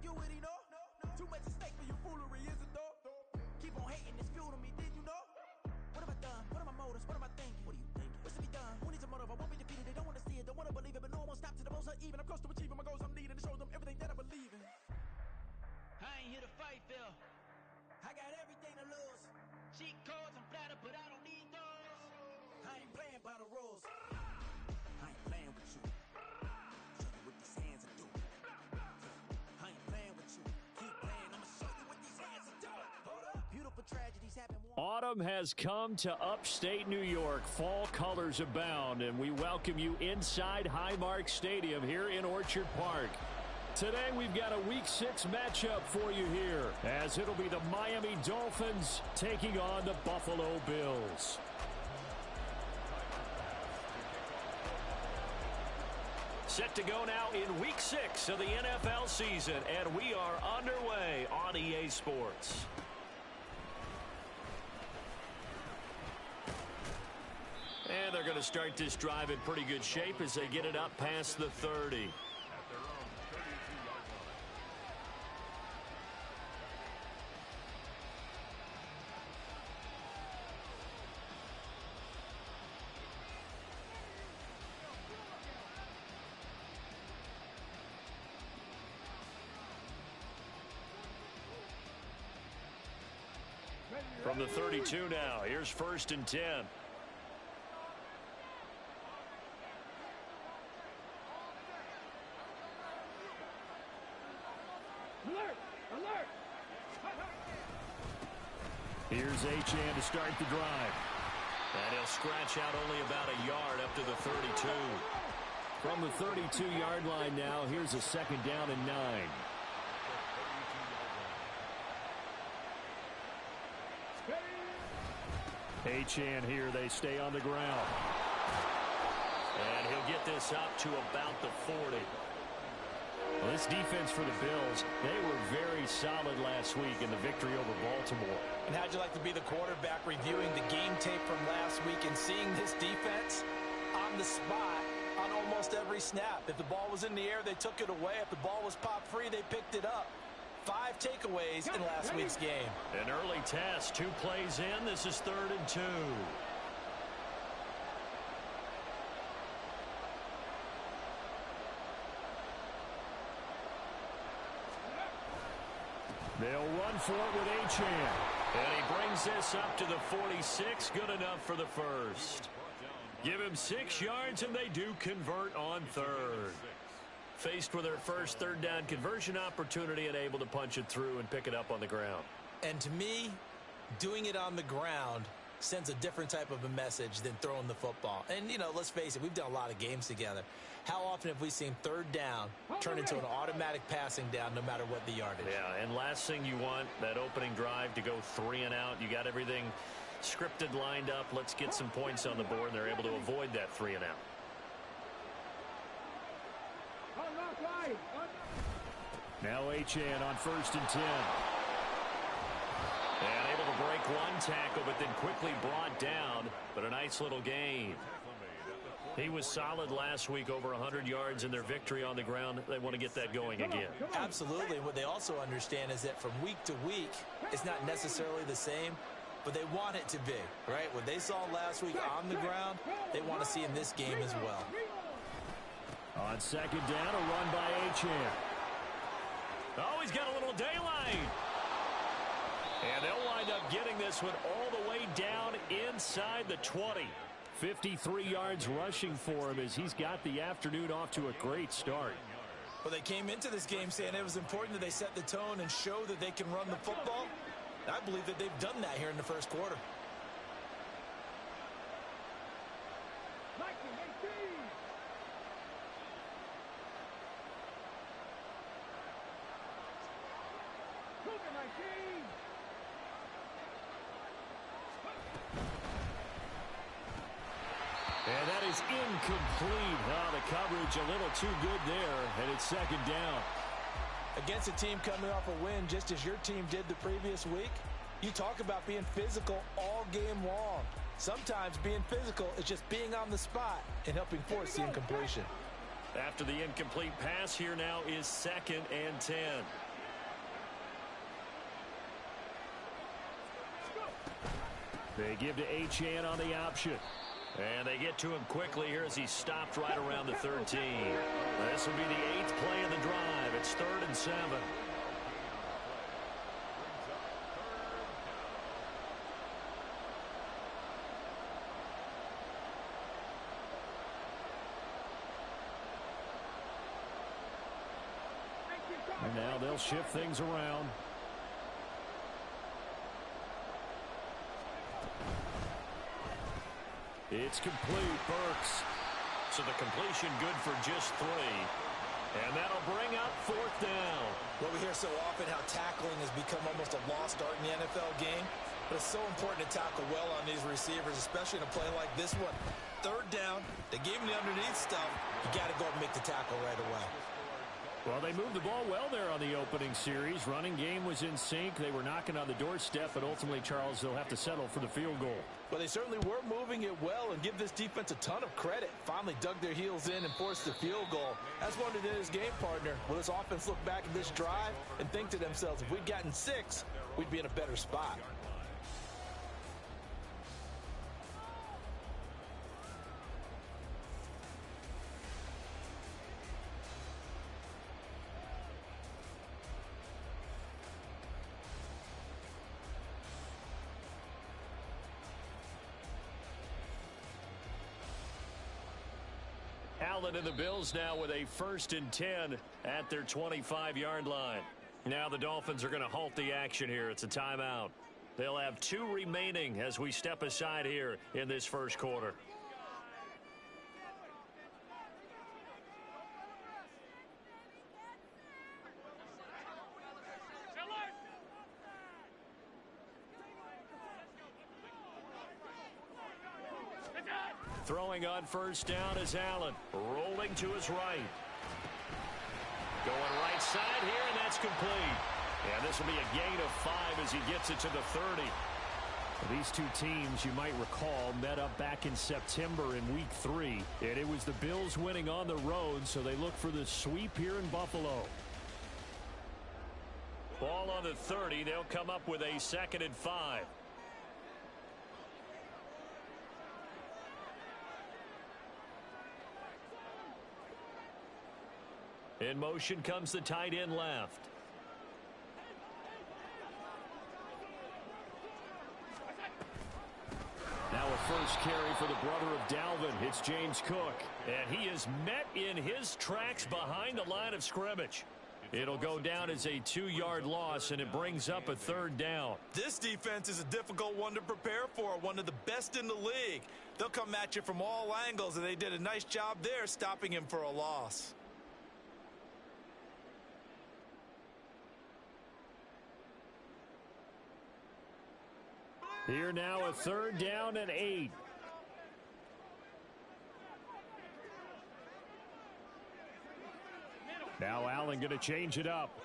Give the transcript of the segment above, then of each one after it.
you with it, no? Too much at stake for your foolery, is it though? Keep on hating, it's fuel to me, did you know? What have I done? What are my motives? What am I thinking? What are you thinking? What's to be done? Who needs a motive? I won't be defeated. They don't want to see it, don't want to believe it, but no one won't stop to the most uneven. I'm close to achieving my goals I'm needing to show them everything that I believe in. I ain't here to fight, Phil. I got everything to lose. Cheat codes, I'm flattered, but I don't need those. I ain't playing by the rules. I ain't playing with you. Show you what these hands are doing. I ain't playing with you. Keep playing, I'ma show you what these hands are doing. Hold up. Beautiful tragedies happen. Autumn has come to upstate New York. Fall colors abound, and we welcome you inside Highmark Stadium here in Orchard Park. Today we've got a Week 6 matchup for you here, as it'll be the Miami Dolphins taking on the Buffalo Bills. Set to go now in Week 6 of the NFL season, and we are underway on EA Sports. And they're going to start this drive in pretty good shape as they get it up past the 30. From the 32 now, here's 1st and 10. Alert! Alert! Here's Achane to start the drive. And he'll scratch out only about a yard up to the 32. From the 32-yard line now, here's a 2nd down and 9. Achane here, they stay on the ground. And he'll get this up to about the 40. Well, this defense for the Bills, they were very solid last week in the victory over Baltimore. And how'd you like to be the quarterback reviewing the game tape from last week and seeing this defense on the spot on almost every snap? If the ball was in the air, they took it away. If the ball was pop free, they picked it up. 5 takeaways in last week's game. An early test, 2 plays in. This is 3rd and 2. They'll run for it with Achane. And he brings this up to the 46. Good enough for the first. Give him 6 yards, and they do convert on 3rd. Faced with their first 3rd down conversion opportunity and able to punch it through and pick it up on the ground. And to me, doing it on the ground sends a different type of a message than throwing the football. And, you know, let's face it, we've done a lot of games together. How often have we seen 3rd down turn into an automatic passing down no matter what the yardage? Yeah, and last thing you want, that opening drive to go 3 and out. You got everything scripted, lined up. Let's get some points on the board, and they're able to avoid that 3 and out. Now Achane on 1st and 10. And able to break one tackle, but then quickly brought down. But a nice little gain. He was solid last week, over 100 yards in their victory on the ground. They want to get that going again. Absolutely. And what they also understand is that from week to week, it's not necessarily the same, but they want it to be, right? What they saw last week on the ground, they want to see in this game as well. On 2nd down, a run by Achane. Oh, he's got a little daylight. And they'll wind up getting this one all the way down inside the 20. 53 yards rushing for him as he's got the afternoon off to a great start. Well, they came into this game saying it was important that they set the tone and show that they can run the football. I believe that they've done that here in the first quarter. And that is incomplete. Oh, the coverage a little too good there, and it's 2nd down. Against a team coming off a win just as your team did the previous week, you talk about being physical all game long. Sometimes being physical is just being on the spot and helping force the incompletion. After the incomplete pass, here now is 2nd and 10. They give to Achane on the option. And they get to him quickly here as he stopped right around the 13. This will be the 8th play of the drive. It's 3rd and 7. And now they'll shift things around. It's complete. Burks. So the completion good for just 3. And that'll bring up 4th down. Well, we hear so often how tackling has become almost a lost art in the NFL game. But it's so important to tackle well on these receivers, especially in a play like this one. 3rd down, they gave him the underneath stuff. You got to go and make the tackle right away. Well, they moved the ball well there on the opening series. Running game was in sync. They were knocking on the doorstep, but ultimately, Charles, they'll have to settle for the field goal. Well, they certainly were moving it well, and give this defense a ton of credit. Finally dug their heels in and forced the field goal. That's one of his game partner. Will this offense look back at this drive and think to themselves, if we'd gotten 6, we'd be in a better spot. Allen and the Bills now with a 1st and 10 at their 25-yard line. Now the Dolphins are going to halt the action here. It's a timeout. They'll have 2 remaining as we step aside here in this first quarter. Throwing on 1st down is Allen. Rolling to his right. Going right side here, and that's complete. And this will be a gain of 5 as he gets it to the 30. These two teams, you might recall, met up back in September in Week 3. And it was the Bills winning on the road, so they look for the sweep here in Buffalo. Ball on the 30. They'll come up with a 2nd and 5. In motion comes the tight end left. Now a first carry for the brother of Dalvin. It's James Cook. And he is met in his tracks behind the line of scrimmage. It'll go down as a 2-yard loss, and it brings up a 3rd down. This defense is a difficult one to prepare for, one of the best in the league. They'll come at you from all angles, and they did a nice job there stopping him for a loss. Here now a 3rd down and 8. Now Allen going to change it up.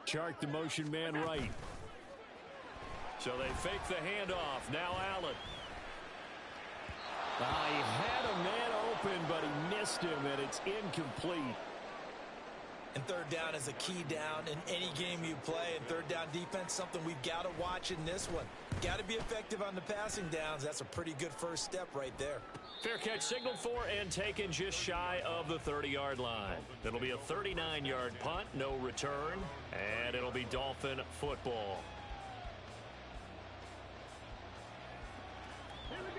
Chark the motion man right. So they fake the handoff. Now Allen. He had a man open, but he missed him, and it's incomplete. And 3rd down is a key down in any game you play. And 3rd down defense, something we've got to watch in this one. Got to be effective on the passing downs. That's a pretty good first step right there. Fair catch signaled for and taken just shy of the 30-yard line. It'll be a 39-yard punt, no return, and it'll be Dolphin football.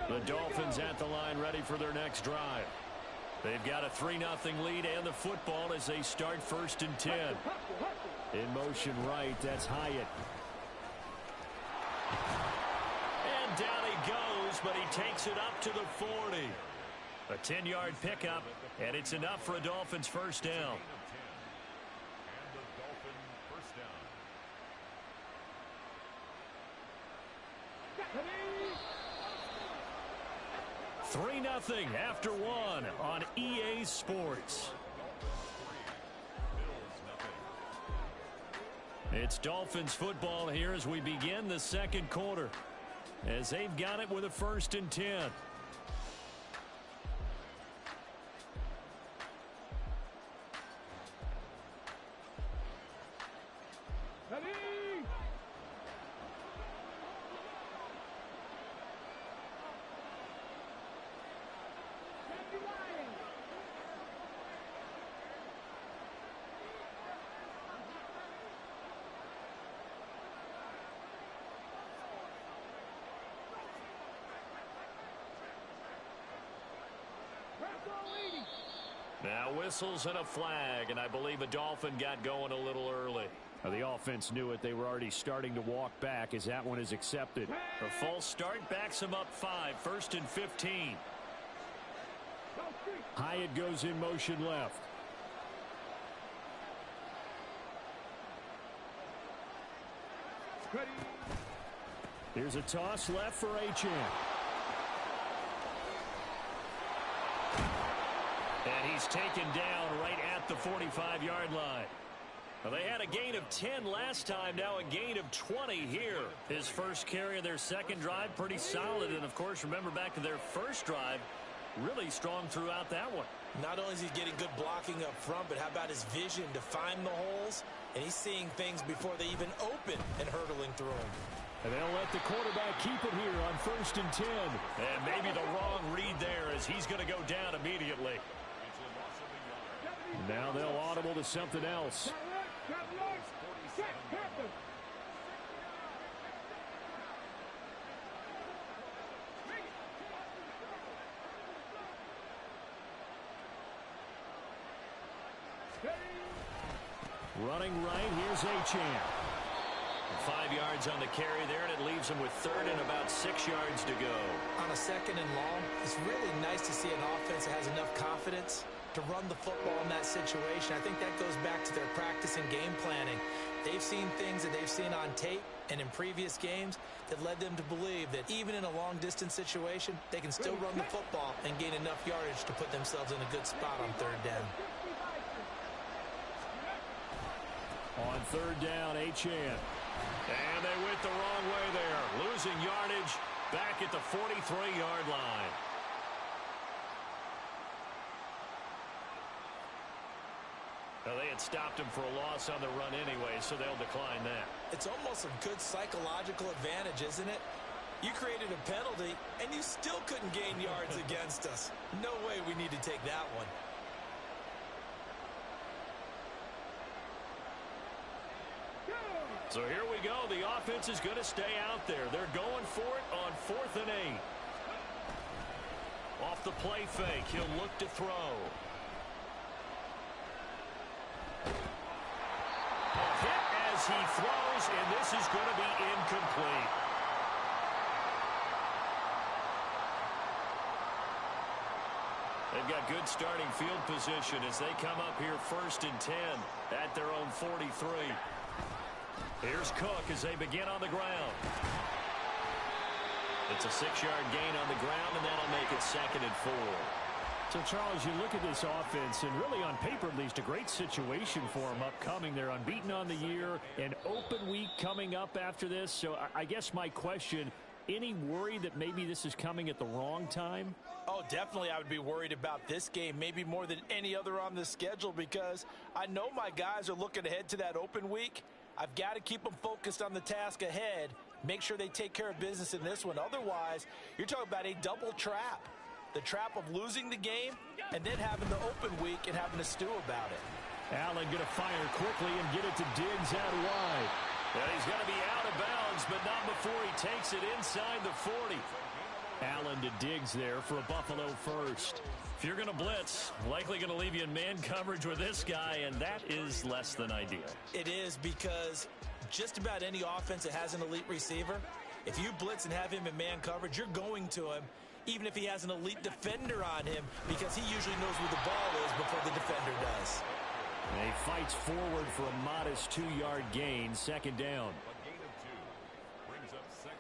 The Dolphins at the line ready for their next drive. They've got a 3-0 lead and the football as they start 1st and 10. In motion right, that's Hyatt. And down he goes, but he takes it up to the 40. A 10-yard pickup, and it's enough for a Dolphins 1st down. 3-0 after 1 on EA Sports. It's Dolphins football here as we begin the 2nd quarter, as they've got it with a 1st and 10. Now whistles and a flag, and I believe a Dolphin got going a little early. The offense knew it. They were already starting to walk back as that one is accepted. A false start backs them up 5, 1st and 15. Hyatt goes in motion left. Here's a toss left for Achane. And he's taken down right at the 45-yard line. Well, they had a gain of 10 last time, now a gain of 20 here. His first carry of their second drive, pretty solid. And, of course, remember back to their first drive, really strong throughout that one. Not only is he getting good blocking up front, but how about his vision to find the holes? And he's seeing things before they even open and hurtling through them. And they'll let the quarterback keep it here on 1st and 10. And maybe the wrong read there as he's going to go down immediately. Now they'll audible to something else. Running right, here's Achane. 5 yards on the carry there, and it leaves him with 3rd and about 6 yards to go. On a 2nd and long, it's really nice to see an offense that has enough confidence to run the football in that situation. I think that goes back to their practice and game planning. They've seen things that they've seen on tape and in previous games that led them to believe that even in a long-distance situation, they can still run the football and gain enough yardage to put themselves in a good spot on 3rd down. On 3rd down, Achane. And they went the wrong way there, losing yardage back at the 43-yard line. Well, they had stopped him for a loss on the run anyway, so they'll decline that. It's almost a good psychological advantage, isn't it? You created a penalty, and you still couldn't gain yards against us. No way we need to take that one. So here we go. The offense is going to stay out there. They're going for it on 4th and 8. Off the play fake, he'll look to throw. A hit as he throws, and this is going to be incomplete. They've got good starting field position as they come up here 1st and 10 at their own 43. Here's Cook as they begin on the ground. It's a 6-yard gain on the ground, and that'll make it 2nd and 4. So, Charles, you look at this offense, and really on paper at least, a great situation for them upcoming. They're unbeaten on the year, an open week coming up after this. So I guess my question, any worry that maybe this is coming at the wrong time? Oh, definitely I would be worried about this game, maybe more than any other on the schedule, because I know my guys are looking ahead to that open week. I've got to keep them focused on the task ahead, make sure they take care of business in this one. Otherwise, you're talking about a double trap. The trap of losing the game and then having the open week and having to stew about it. Allen going to fire quickly and get it to Diggs out wide. And he's going to be out of bounds, but not before he takes it inside the 40. Allen to Diggs there for a Buffalo first. If you're going to blitz, likely going to leave you in man coverage with this guy, and that is less than ideal. It is, because just about any offense that has an elite receiver, if you blitz and have him in man coverage, you're going to him, even if he has an elite defender on him, because he usually knows where the ball is before the defender does. And he fights forward for a modest 2-yard gain, 2nd down.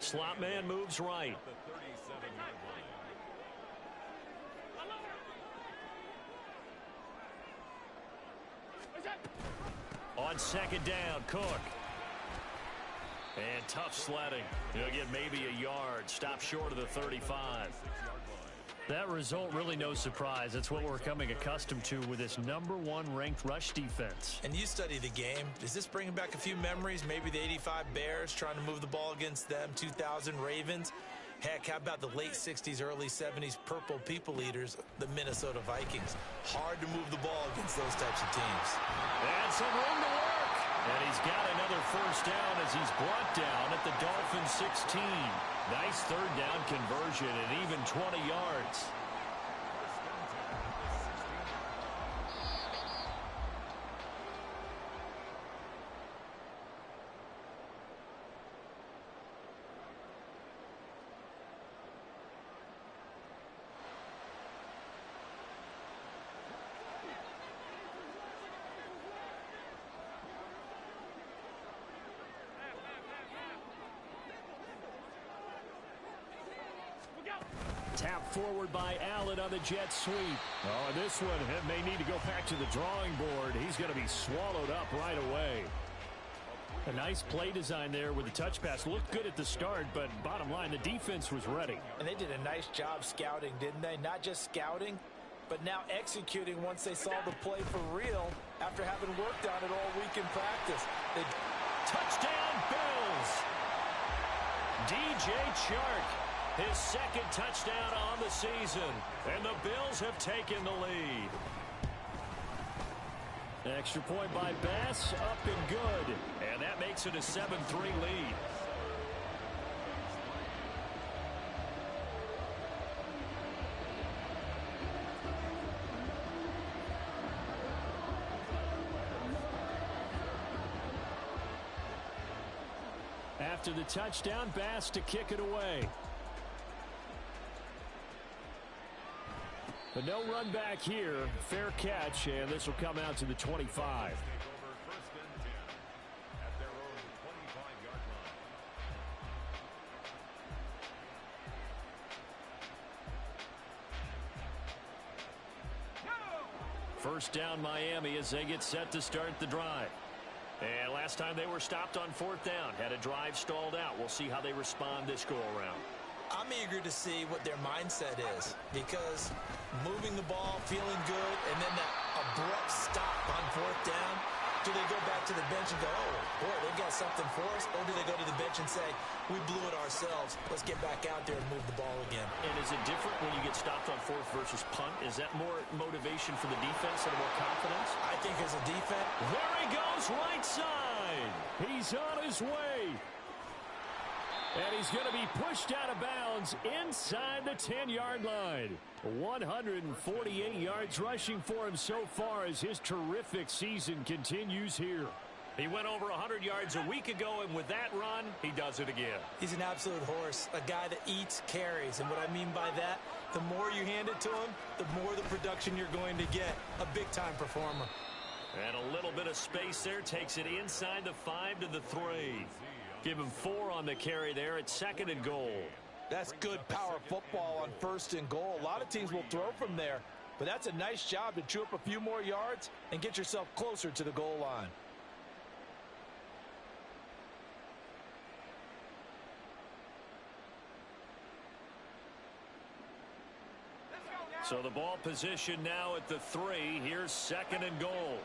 Slot man moves right. On 2nd down, Cook. And tough sledding. He'll get maybe a yard. Stop short of the 35. That result, really no surprise. That's what we're coming accustomed to with this #1 ranked rush defense. And you study the game. Is this bringing back a few memories? Maybe the 85 Bears trying to move the ball against them, 2000 Ravens. Heck, how about the late 60s, early 70s Purple People Eaters, the Minnesota Vikings? Hard to move the ball against those types of teams. And some room to work. And he's got another first down as he's brought down at the Dolphins 16. Nice 3rd down conversion and even 20 yards. Tap forward by Allen on the jet sweep. Oh, and this one may need to go back to the drawing board. He's going to be swallowed up right away. A nice play design there with the touch pass. Looked good at the start, but bottom line, the defense was ready. And they did a nice job scouting, didn't they? Not just scouting, but now executing once they saw the play for real after having worked on it all week in practice. Touchdown, Bills! DJ Chark, his second touchdown on the season, and the Bills have taken the lead. Extra point by Bass, up and good, and that makes it a 7-3 lead. After the touchdown, Bass to kick it away. But no run back here. Fair catch, and this will come out to the 25. First down, Miami, as they get set to start the drive. And last time they were stopped on fourth down, had a drive stalled out. We'll see how they respond this go-around. I'm eager to see what their mindset is, because moving the ball, feeling good, and then that abrupt stop on fourth down, do they go back to the bench and go, oh, boy, they've got something for us? Or do they go to the bench and say, we blew it ourselves, let's get back out there and move the ball again? And is it different when you get stopped on fourth versus punt? Is that more motivation for the defense and more confidence? I think as a defense. There he goes, right side. He's on his way. And he's going to be pushed out of bounds inside the 10-yard line. 148 yards rushing for him so far as his terrific season continues here. He went over 100 yards a week ago, and with that run, he does it again. He's an absolute horse, a guy that eats carries. And what I mean by that, the more you hand it to him, the more the production you're going to get. A big-time performer. And a little bit of space there takes it inside the 5 to the 3. Give him 4 on the carry there at 2nd and goal. That's good power football on 1st and goal. A lot of teams will throw from there, but that's a nice job to chew up a few more yards and get yourself closer to the goal line. So the ball position now at the 3. Here's 2nd and goal.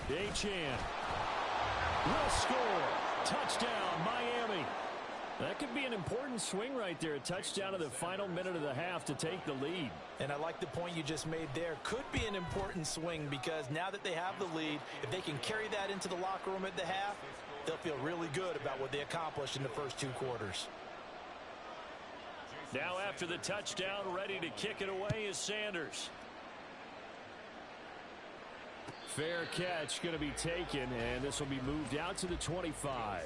Achane will score. Touchdown, Miami. That could be an important swing right there. A touchdown in the final minute of the half to take the lead. And I like the point you just made there. Could be an important swing because now that they have the lead, if they can carry that into the locker room at the half, they'll feel really good about what they accomplished in the first 2 quarters. Now after the touchdown, ready to kick it away is Sanders. Fair catch going to be taken, and this will be moved out to the 25.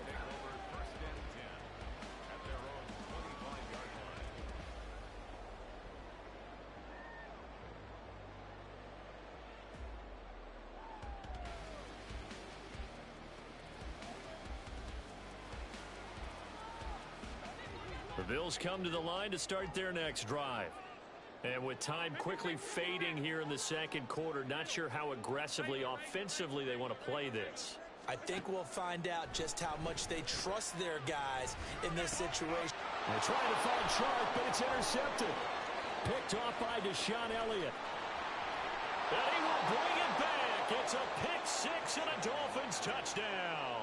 The Bills come to the line to start their next drive. And with time quickly fading here in the 2nd quarter, not sure how aggressively, offensively they want to play this. I think we'll find out just how much they trust their guys in this situation. They're trying to find Chark, but it's intercepted. Picked off by Deshaun Elliott. And he will bring it back. It's a pick 6 and a Dolphins touchdown.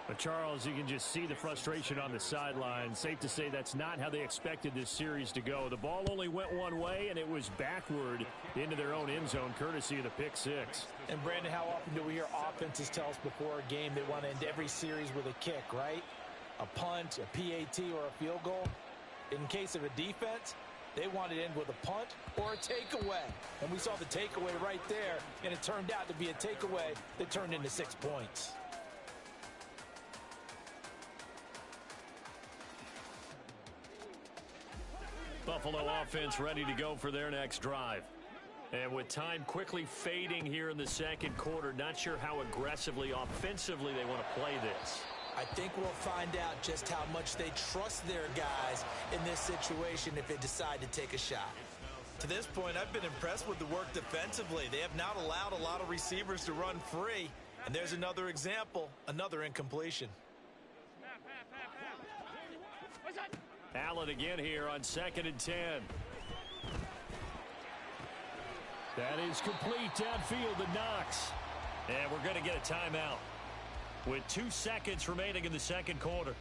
But Charles, you can just see the frustration on the sideline. Safe to say that's not how they expected this series to go. The ball only went one way, and it was backward into their own end zone, courtesy of the pick 6. And, Brandon, how often do we hear offenses tell us before a game they want to end every series with a kick, right? A punt, a PAT, or a field goal. In case of a defense, they want to end with a punt or a takeaway. And we saw the takeaway right there, and it turned out to be a takeaway that turned into 6 points. Buffalo offense ready to go for their next drive. And with time quickly fading here in the second quarter, not sure how aggressively, offensively they want to play this. I think we'll find out just how much they trust their guys in this situation if they decide to take a shot. To this point, I've been impressed with the work defensively. They have not allowed a lot of receivers to run free. And there's another example, another incompletion. Allen again here on 2nd and 10. That is complete downfield to Knox. And we're going to get a timeout with 2 seconds remaining in the second quarter.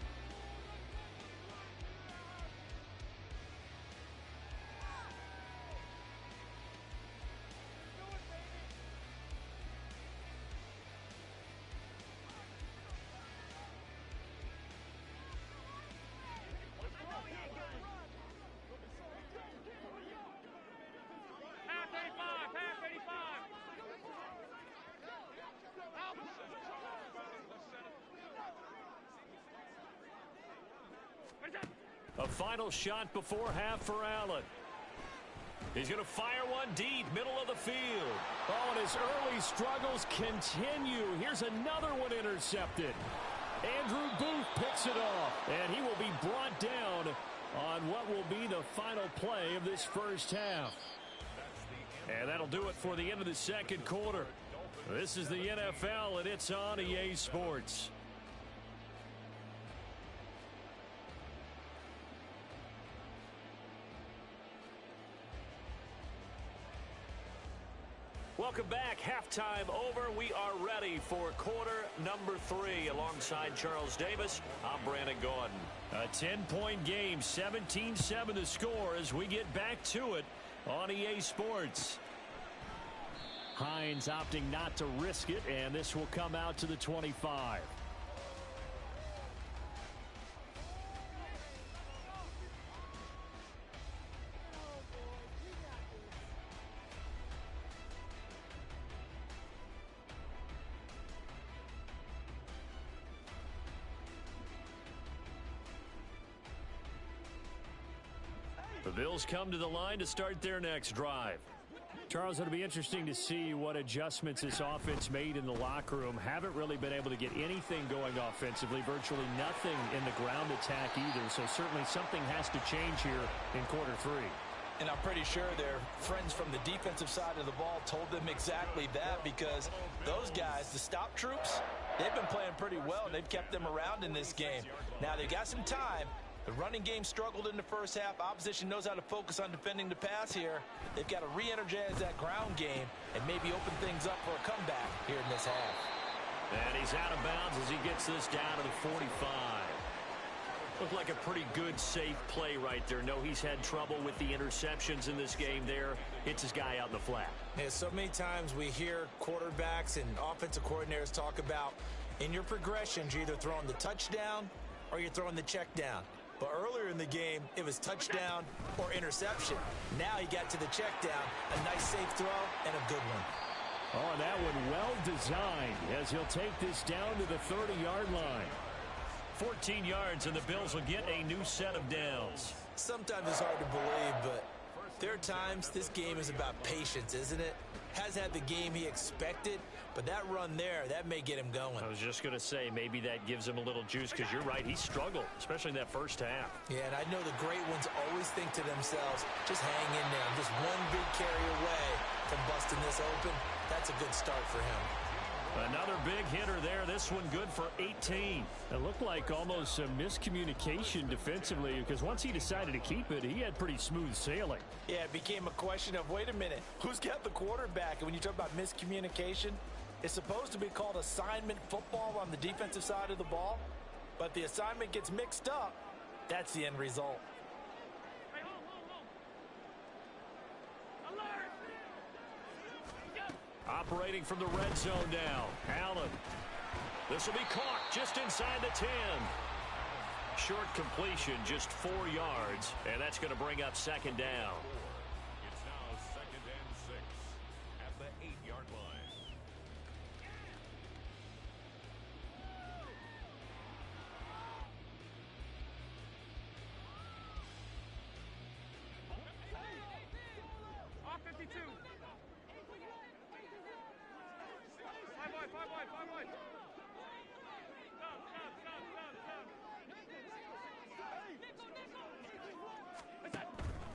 A final shot before half for Allen. He's going to fire one deep, middle of the field. Oh, and his early struggles continue. Here's another one intercepted. Andrew Booth picks it off, and he will be brought down on what will be the final play of this first half. And that'll do it for the end of the second quarter. This is the NFL, and it's on EA Sports. Welcome back. Halftime over. We are ready for quarter number 3. Alongside Charles Davis, I'm Brandon Gordon. A 10-point game, 17-7 the score as we get back to it on EA Sports. Hines opting not to risk it, and this will come out to the 25. The Bills come to the line to start their next drive. Charles, it'll be interesting to see what adjustments this offense made in the locker room. Haven't really been able to get anything going offensively, virtually nothing in the ground attack either. So certainly something has to change here in quarter 3. And I'm pretty sure their friends from the defensive side of the ball told them exactly that, because those guys, the stop troops, they've been playing pretty well. They've kept them around in this game. Now they've got some time. The running game struggled in the first half. Opposition knows how to focus on defending the pass here. They've got to re-energize that ground game and maybe open things up for a comeback here in this half. And he's out of bounds as he gets this down to the 45. Looked like a pretty good, safe play right there. No, he's had trouble with the interceptions in this game there. Hits his guy out in the flat. Yeah, so many times we hear quarterbacks and offensive coordinators talk about in your progressions, you're either throwing the touchdown or you're throwing the check down. But earlier in the game, it was touchdown or interception. Now he got to the check down, a nice safe throw, and a good one. Oh, that one well designed as he'll take this down to the 30-yard line. 14 yards, and the Bills will get a new set of downs. Sometimes it's hard to believe, but there are times this game is about patience, isn't it? Has had the game he expected, but that run there, that may get him going. I was just going to say, maybe that gives him a little juice, because you're right, he struggled, especially in that first half. Yeah, and I know the great ones always think to themselves, just hang in there. I'm just one big carry away from busting this open. That's a good start for him. Another big hitter there. This one good for 18. It looked like almost a miscommunication defensively, because once he decided to keep it, he had pretty smooth sailing. Yeah, it became a question of, wait a minute, who's got the quarterback? And when you talk about miscommunication, it's supposed to be called assignment football on the defensive side of the ball. But the assignment gets mixed up. That's the end result. Operating from the red zone now. Allen. This will be caught just inside the 10. Short completion, just 4 yards, and that's going to bring up second down. It's now 2nd and 6 at the 8-yard line. Off 52.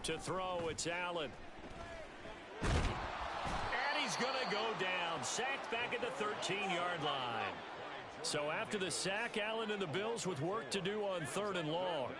To throw, it's Allen. And he's going to go down. Sacked back at the 13-yard line. So after the sack, Allen and the Bills with work to do on 3rd and long.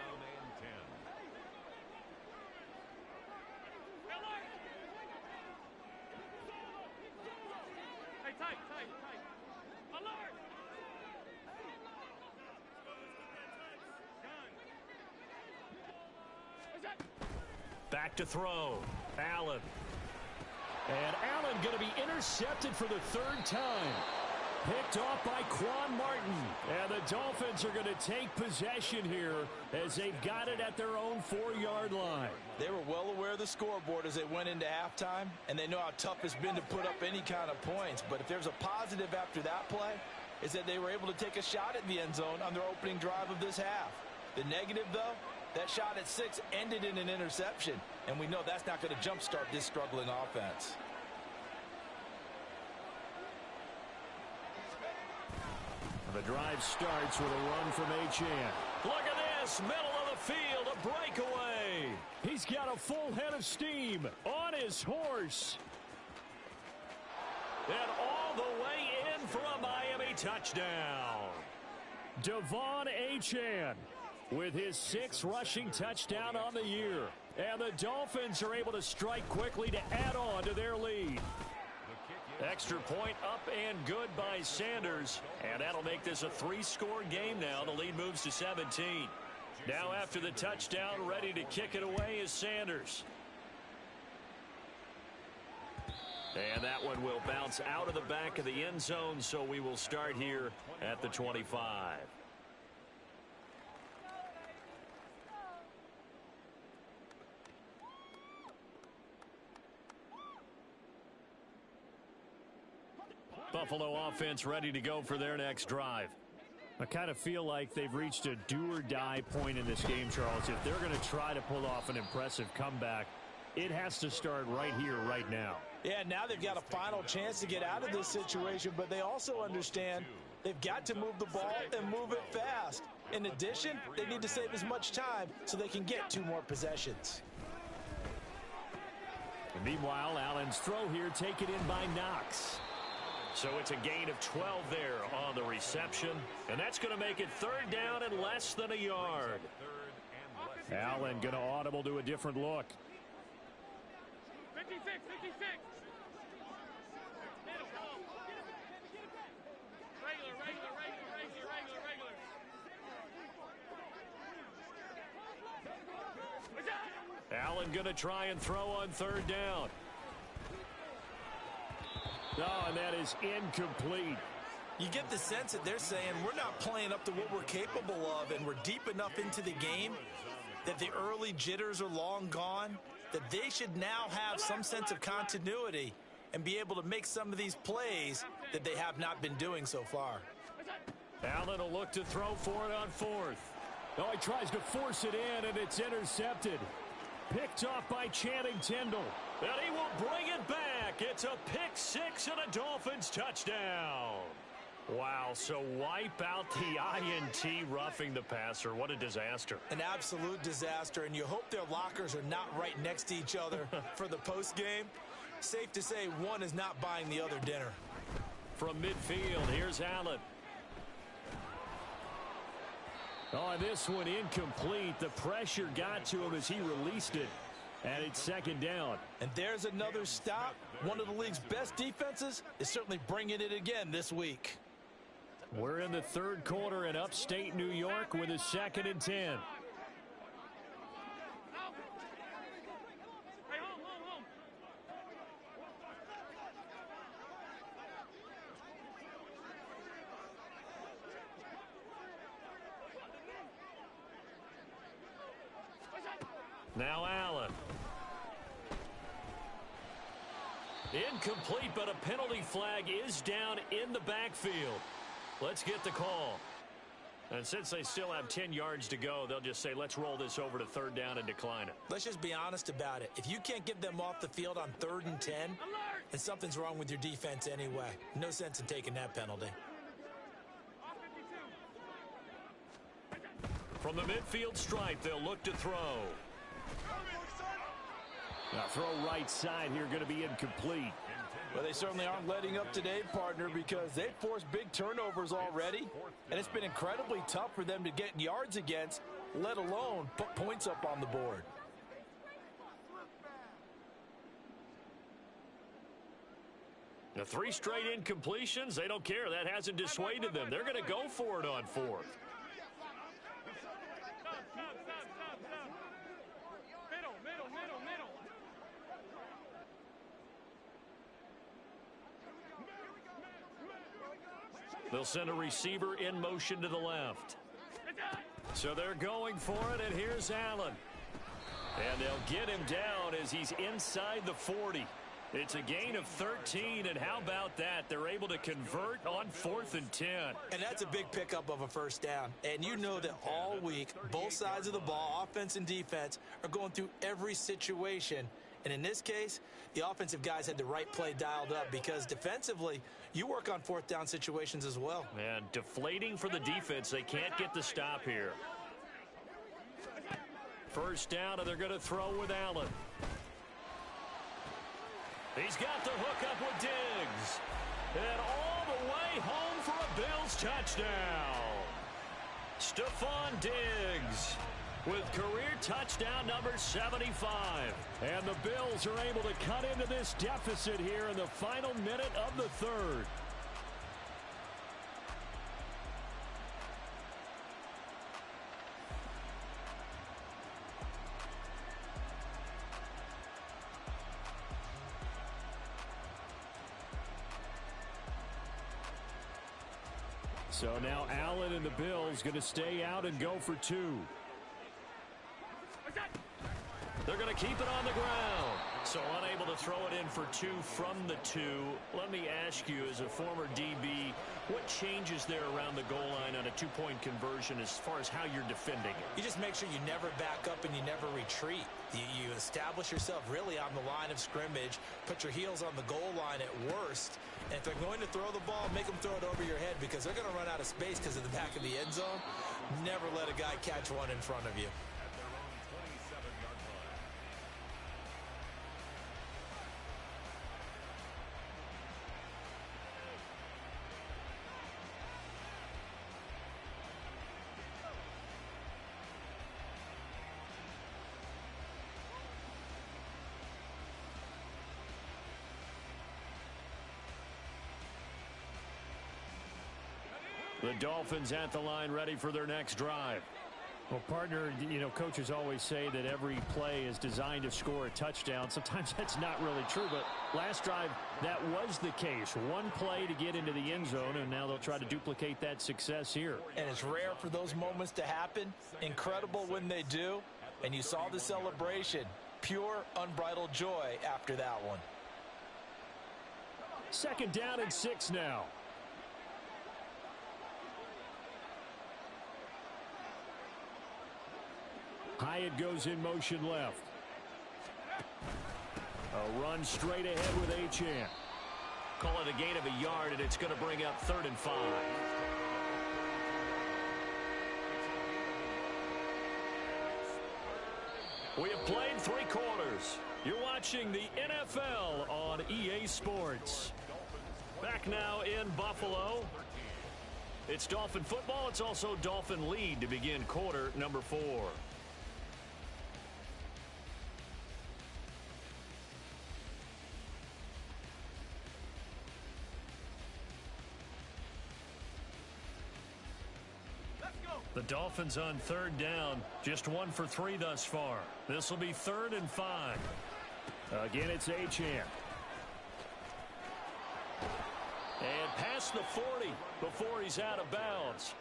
Back to throw. Allen. And Allen going to be intercepted for the 3rd time. Picked off by Quan Martin. And the Dolphins are going to take possession here as they've got it at their own 4-yard line. They were well aware of the scoreboard as they went into halftime, and they know how tough it's been to put up any kind of points. But if there's a positive after that play, is that they were able to take a shot at the end zone on their opening drive of this half. The negative, though, that shot at 6 ended in an interception, and we know that's not going to jumpstart this struggling offense. The drive starts with a run from Achane. Look at this, middle of the field, a breakaway. He's got a full head of steam on his horse. And all the way in for a Miami touchdown. Devon Achane with his 6th rushing touchdown on the year. And the Dolphins are able to strike quickly to add on to their lead. Extra point up and good by Sanders. And that'll make this a 3-score game now. The lead moves to 17. Now after the touchdown, ready to kick it away is Sanders. And that one will bounce out of the back of the end zone, so we will start here at the 25. Buffalo offense ready to go for their next drive. I kind of feel like they've reached a do-or-die point in this game, Charles. If they're going to try to pull off an impressive comeback, it has to start right here, right now. Yeah, now they've got a final chance to get out of this situation, but they also understand they've got to move the ball and move it fast. In addition, they need to save as much time so they can get 2 more possessions. And meanwhile, Allen's throw here taken in by Knox. So it's a gain of 12 there on the reception. And that's going to make it 3rd down and less than a yard. Allen going to audible to a different look. 56, 56. Regular. Allen going to try and throw on 3rd down. Oh, and that is incomplete. You get the sense that they're saying we're not playing up to what we're capable of, and we're deep enough into the game that the early jitters are long gone, that they should now have some sense of continuity and be able to make some of these plays that they have not been doing so far. Allen will look to throw for it on 4th. Oh, he tries to force it in, and it's intercepted. Picked off by Channing Tindall. And he will bring it back. It's a pick-6 and a Dolphins touchdown. Wow, so wipe out the INT roughing the passer. What a disaster. An absolute disaster, and you hope their lockers are not right next to each other for the postgame. Safe to say one is not buying the other dinner. From midfield, here's Allen. Oh, and this one incomplete. The pressure got to him as he released it. And it's 2nd down. And there's another stop. One of the league's best defenses is certainly bringing it again this week. We're in the 3rd quarter in upstate New York with a 2nd and 10. Hey, home. Now Allen. Incomplete, but a penalty flag is down in the backfield. Let's get the call. And since they still have 10 yards to go, they'll just say, let's roll this over to 3rd down and decline it. Let's just be honest about it. If you can't get them off the field on 3rd and 10, then something's wrong with your defense anyway. No sense in taking that penalty. From the midfield stripe, they'll look to throw. Now throw right side here, going to be incomplete. Well, they certainly aren't letting up today, partner, because they've forced big turnovers already, and it's been incredibly tough for them to get yards against, let alone put points up on the board. The 3 straight incompletions, they don't care. That hasn't dissuaded them. They're going to go for it on 4th. They'll send a receiver in motion to the left. So they're going for it, and here's Allen. And they'll get him down as he's inside the 40. It's a gain of 13, and how about that? They're able to convert on 4th and 10. And that's a big pickup of a first down. And you know that all week, both sides of the ball, offense and defense, are going through every situation. And in this case, the offensive guys had the right play dialed up because defensively, you work on 4th down situations as well. And deflating for the defense. They can't get the stop here. First down, and they're going to throw with Allen. He's got the hook up with Diggs. And all the way home for a Bills touchdown. Stephon Diggs with career touchdown number 75. And the Bills are able to cut into this deficit here in the final minute of the 3rd. So now Allen and the Bills going to stay out and go for 2. They're going to keep it on the ground. So unable to throw it in for 2 from the 2. Let me ask you, as a former DB, what changes there around the goal line on a 2-point conversion as far as how you're defending it? You just make sure you never back up and you never retreat. You establish yourself really on the line of scrimmage, put your heels on the goal line at worst, and if they're going to throw the ball, make them throw it over your head because they're going to run out of space because of the back of the end zone. Never let a guy catch one in front of you. The Dolphins at the line, ready for their next drive. Well, partner, you know, coaches always say that every play is designed to score a touchdown. Sometimes that's not really true, but last drive, that was the case. One play to get into the end zone, and now they'll try to duplicate that success here. And it's rare for those moments to happen. Incredible when they do. And you saw the celebration. Pure, unbridled joy after that one. 2nd down and 6 now. Hyatt goes in motion left. A run straight ahead with Achane. Call it a gain of a yard, and it's going to bring up 3rd and 5. We have played 3 quarters. You're watching the NFL on EA Sports. Back now in Buffalo. It's Dolphin football. It's also Dolphin lead to begin quarter number 4. The Dolphins on 3rd down, just 1 for 3 thus far. This will be 3rd and 5. Again, it's Achane. And past the 40 before he's out of bounds.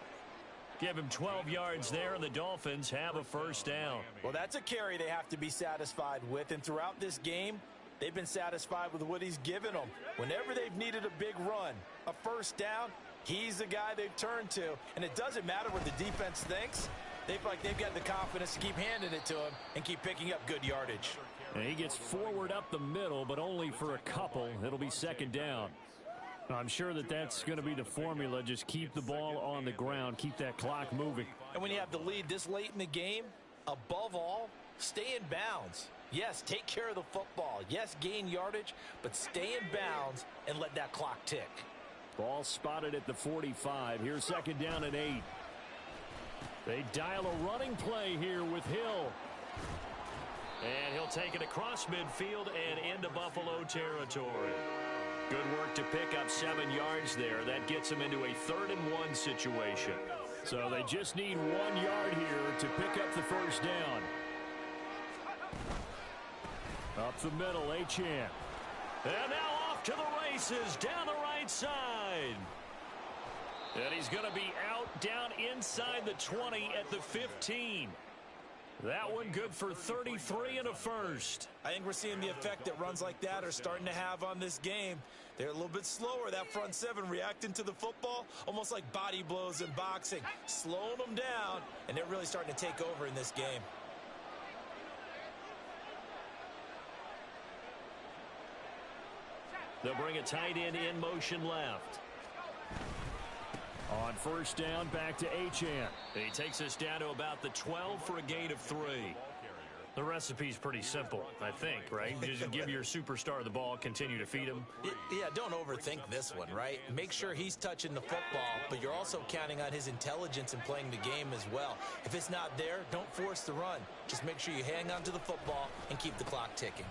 Give him 12 yards there, and the Dolphins have a first down. Well, that's a carry they have to be satisfied with, and throughout this game, they've been satisfied with what he's given them. Whenever they've needed a big run, a first down, he's the guy they've turned to, and it doesn't matter what the defense thinks. They feel like they've got the confidence to keep handing it to him and keep picking up good yardage. And he gets forward up the middle, but only for a couple. It'll be 2nd down. I'm sure that that's going to be the formula. Just keep the ball on the ground, keep that clock moving. And when you have the lead this late in the game, above all, stay in bounds. Yes, take care of the football. Yes, gain yardage, but stay in bounds and let that clock tick. Ball spotted at the 45. Here's second down and 8. They dial a running play here with Hill. And he'll take it across midfield and into Buffalo territory. Good work to pick up 7 yards there. That gets them into a 3rd-and-1 situation. So they just need 1 yard here to pick up the first down. Up the middle, Achane. And now off to the races down the right side. And he's going to be out down inside the 20 at the 15. That one good for 33 and a first. I think we're seeing the effect that runs like that are starting to have on this game. They're a little bit slower, that front 7 reacting to the football, almost like body blows in boxing, slowing them down, and they're really starting to take over in this game. They'll bring a tight end in motion left. On first down, back to Achane. He takes us down to about the 12 for a gain of 3. The recipe's pretty simple, I think, right? Just give your superstar the ball, continue to feed him. Yeah, don't overthink this one, right? Make sure he's touching the football, but you're also counting on his intelligence in playing the game as well. If it's not there, don't force the run. Just make sure you hang on to the football and keep the clock ticking.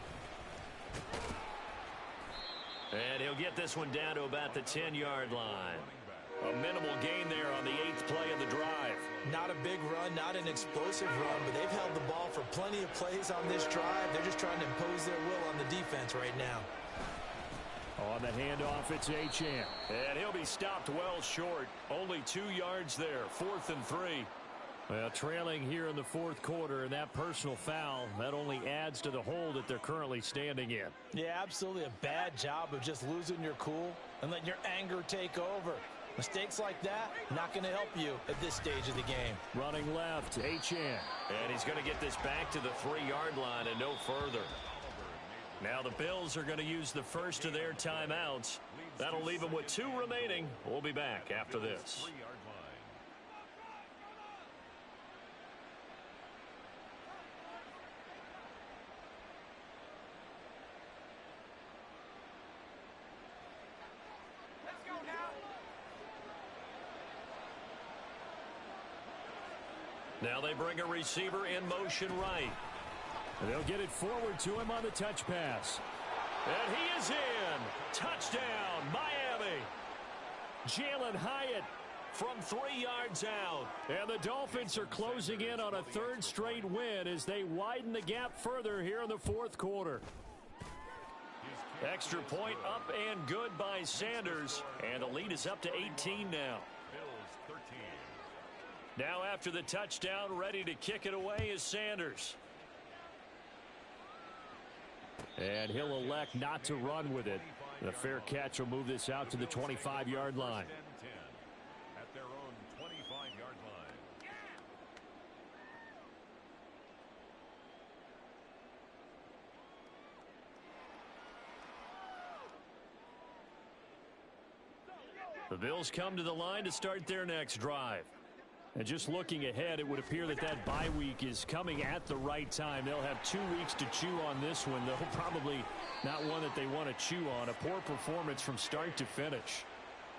And he'll get this one down to about the 10-yard line. A minimal gain there on the 8th play of the drive. Not a big run, not an explosive run, but they've held the ball for plenty of plays on this drive. They're just trying to impose their will on the defense right now. On the handoff, it's Achane. And he'll be stopped well short. Only 2 yards there, 4th and 3. Well, trailing here in the 4th quarter, and that personal foul, that only adds to the hole that they're currently standing in. Yeah, absolutely a bad job of just losing your cool and letting your anger take over. Mistakes like that, not going to help you at this stage of the game. Running left, Achane. And he's going to get this back to the 3-yard line and no further. Now the Bills are going to use the first of their timeouts. That'll leave them with 2 remaining. We'll be back after this. Now they bring a receiver in motion right. And they'll get it forward to him on the touch pass. And he is in. Touchdown, Miami. Jalen Hyatt from 3 yards out. And the Dolphins are closing in on a 3rd straight win as they widen the gap further here in the 4th quarter. Extra point up and good by Sanders. And the lead is up to 18 now. Now after the touchdown, ready to kick it away is Sanders. And he'll elect not to run with it. The fair catch will move this out to the 25-yard line. At their own 25-yard line. The Bills come to the line to start their next drive. And just looking ahead, it would appear that that bye week is coming at the right time. They'll have 2 weeks to chew on this one, though probably not one that they want to chew on. A poor performance from start to finish.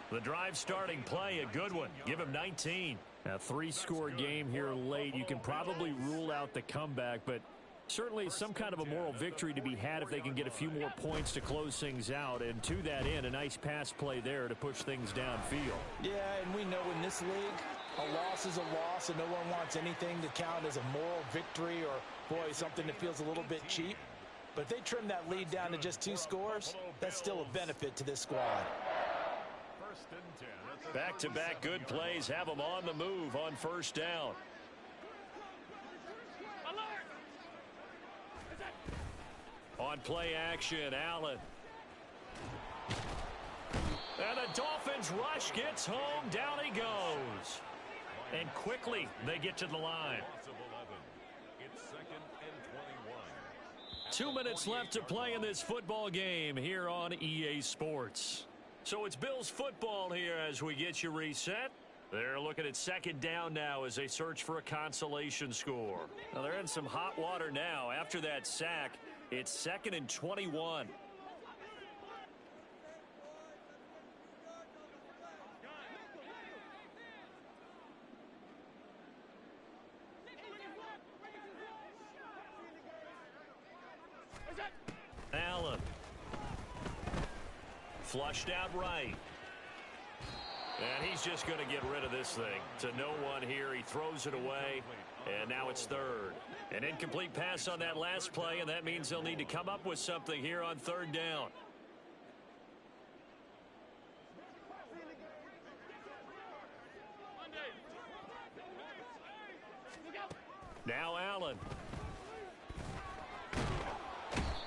The drive starting play, a good one. Give him 19. A 3-score game here late. You can probably rule out the comeback, but certainly some kind of a moral victory to be had if they can get a few more points to close things out. And to that end, a nice pass play there to push things downfield. Yeah, and we know in this league, a loss is a loss, and no one wants anything to count as a moral victory or, boy, something that feels a little bit cheap. But if they trim that lead down to just 2 scores, that's still a benefit to this squad. Back-to-back good plays have them on the move on first down. On play action, Allen. And the Dolphins rush gets home. Down he goes. And quickly they get to the line. 2 minutes left to play in this football game here on EA Sports. So it's Bills football here as we get you reset. They're looking at second down now as they search for a consolation score. Now they're in some hot water now. After that sack, it's 2nd and 21. Allen. Flushed out right. And he's just going to get rid of this thing to no one here. He throws it away, and now it's 3rd. An incomplete pass on that last play, and that means they'll need to come up with something here on 3rd down. Now Allen.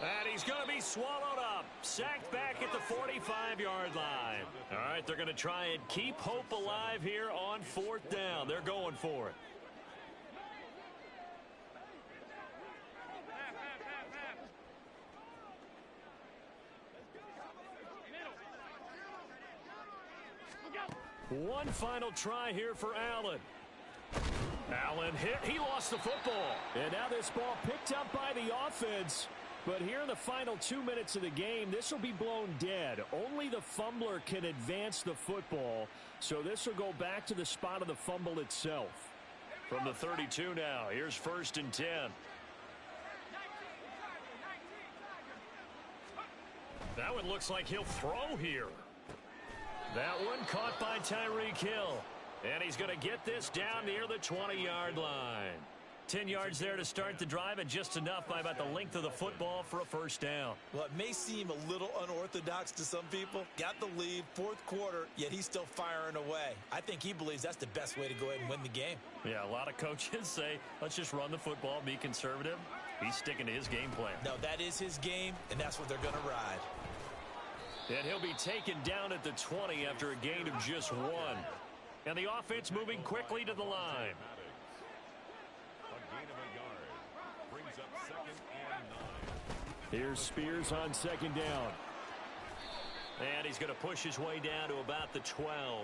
And he's going to be swallowed up. Sacked back at the 45-yard line. All right, they're going to try and keep hope alive here on 4th down. They're going for it. One final try here for Allen. Allen hit. He lost the football. And now this ball picked up by the offense. But here in the final 2 minutes of the game, this will be blown dead. Only the fumbler can advance the football. So this will go back to the spot of the fumble itself. From the 32 now, here's 1st and 10. That one looks like he'll throw here. That one caught by Tyreek Hill. And he's going to get this down near the 20-yard line. 10 yards there to start the drive, and just enough by about the length of the football for a 1st down. Well, it may seem a little unorthodox to some people. Got the lead, 4th quarter, yet he's still firing away. I think he believes that's the best way to go ahead and win the game. Yeah, a lot of coaches say, let's just run the football, be conservative. He's sticking to his game plan. No, that is his game, and that's what they're going to ride. And he'll be taken down at the 20 after a gain of just 1. And the offense moving quickly to the line. Here's Spears on 2nd down. And he's going to push his way down to about the 12.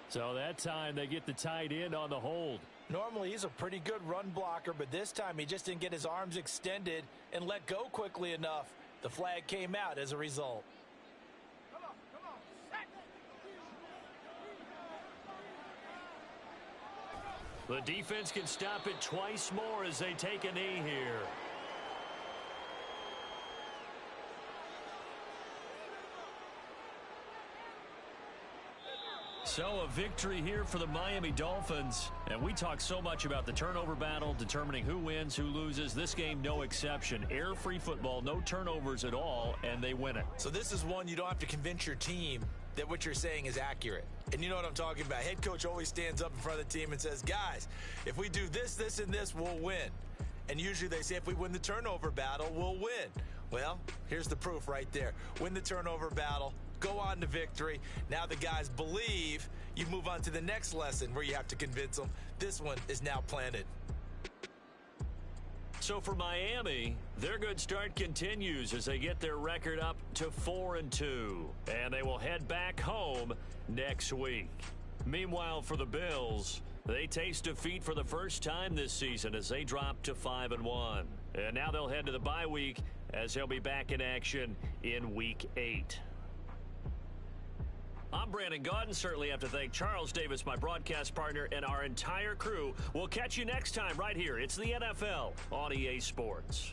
So that time they get the tight end on the hold. Normally he's a pretty good run blocker, but this time he just didn't get his arms extended and let go quickly enough. The flag came out as a result. The defense can stop it twice more as they take a knee here. So a victory here for the Miami Dolphins. And we talk so much about the turnover battle, determining who wins, who loses. This game, no exception. Air-free football, no turnovers at all, and they win it. So this is one you don't have to convince your team that what you're saying is accurate. And you know what I'm talking about. Head coach always stands up in front of the team and says, guys, if we do this, this, and this, we'll win. And usually they say if we win the turnover battle, we'll win. Well, here's the proof right there. Win the turnover battle, go on to victory. Now the guys believe. You move on to the next lesson where you have to convince them. This one is now planted. So for Miami, their good start continues as they get their record up to 4-2. And they will head back home next week. Meanwhile, for the Bills, they taste defeat for the first time this season as they drop to 5-1. And now they'll head to the bye week as they'll be back in action in Week 8. I'm Brandon Gaudin. Certainly have to thank Charles Davis, my broadcast partner, and our entire crew. We'll catch you next time right here. It's the NFL on EA Sports.